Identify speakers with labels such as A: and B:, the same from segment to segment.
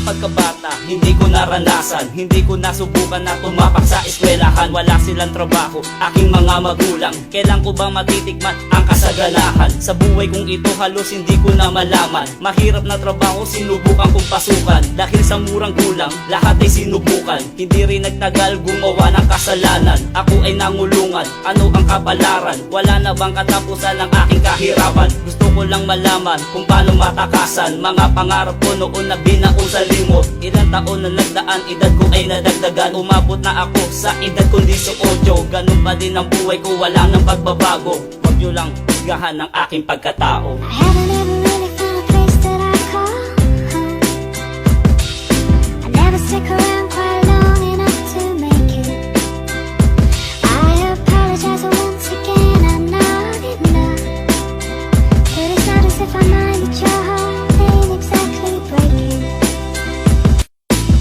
A: pagkabata, hindi ko naranasan, hindi ko nasubukan na tumapak sa eskwelahan. Wala silang trabaho, aking mga magulang, kailan ko ba matitikman ang kasaganahan? Sa buhay kong ito halos hindi ko na malaman. Mahirap na trabaho, sinubukan kong pasukan. Dahil sa murang kulang, lahat ay sinubukan. Hindi rin nagtagal, gumawa ng kasalanan. Ako ay nangulungan, ano ang kapalaran? Wala na bang katapusan ng aking kahirapan? Gusto ko lang malaman kung paano matakasan mga pangarap ko noon na binaon sa limot. Ilang taon na nagdaan, edad ko ay nadagdagan. Umabot na ako sa edad kong 18. Ganun pa din ang buhay ko, wala nang pagbabago. Huwag nyo lang husgahan ng aking pagkatao.
B: I haven't ever really found a place that I call home. I never stick around quite long enough to make it. I apologize once again, I'm not enough. But it's not as if I minded your heart ain't exactly breaking.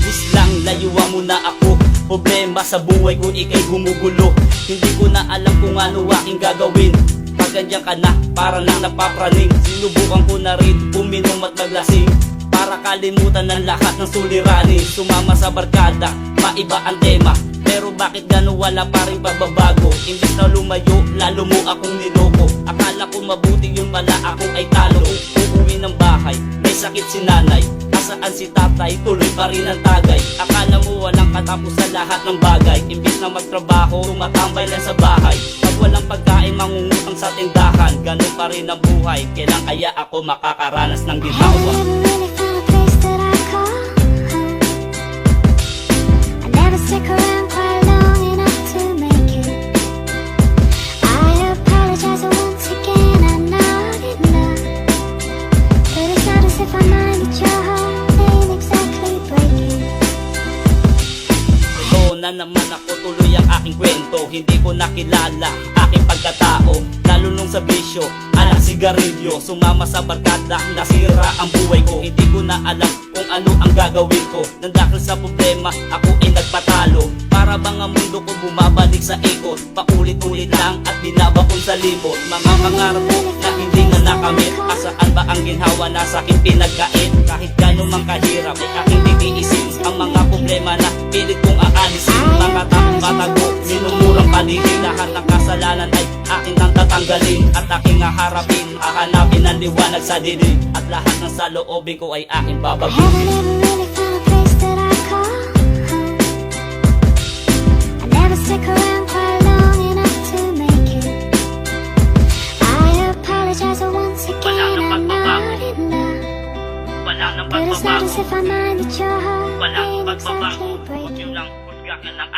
A: Please lang, layuan mo na ako. Problema sa buhay ko, ikay gumugulo. Hindi ko na alam kung ano aking gagawin. Pag ganyan ka na, para lang napapraning. Sinubukan ko na rin, uminom at maglasing, para kalimutan ng lahat ng suliranin. Sumama sa barkada, maiba ang tema, pero bakit gano'n wala pa rin pagbabago? Imbis na lumayo, lalo mo akong niloko. Akala ko mabuti yun pala, ako ay talo. Uuwi ng bahay, may sakit si nanay. Nasaan si tatay, tuloy pa rin ang tagay. Akala mo walang katapos sa lahat ng bagay. Imbis na magtrabaho, tumatambay lang sa bahay. Pag walang pagkain, mangungutang sa tindahan. Ganun pa rin ang buhay, kailan kaya ako makakaranas ng
B: I
A: ginawa?
B: haven't ever really found a place that I call home. I never stick around quite long enough to make it. I apologize once again, I'm not enough. But it's not as if I minded your heart ain't exactly breaking.
A: Ito na naman ako, tuloy ang aking kwento. Hindi ko nakilala aking pagkatao, lalo nung sa bisyo, anak sigarilyo. Sumama sa barkada, nasira ang buhay ko. Hindi ko na alam kung ano ang gagawin ko. Nang dahil sa problema, ako ay nagpatalo. Para bang ang mundo ko bumabalik sa ikot, paulit-ulit lang at binabaon sa libot. Mga pangarap ko na hindi na nakamit. Asaan ba ang ginhawa na sa aking pinagkait? Kahit gano'n mang kahirap ay aking titiisin ang mga problema na pilit kong aalisin. Mga taong matago, minumurang paligid. Lahat ng kasalanan ay akin nang tatanggalin at aking haharapin. Hahanapin ang liwanag sa dilim at lahat ng saloobin ko ay aking
B: I
A: babaguhin.
B: haven't ever really found a place that I call home. I never stick around quite long enough to make it. I apologize once again, I'm not enough.
A: Wala nang
B: But it's not as if I minded your heart
A: Walang
B: ain't
A: pagbabago,
B: exactly
A: huwag
B: breaking.
A: nyo lang husgahan ng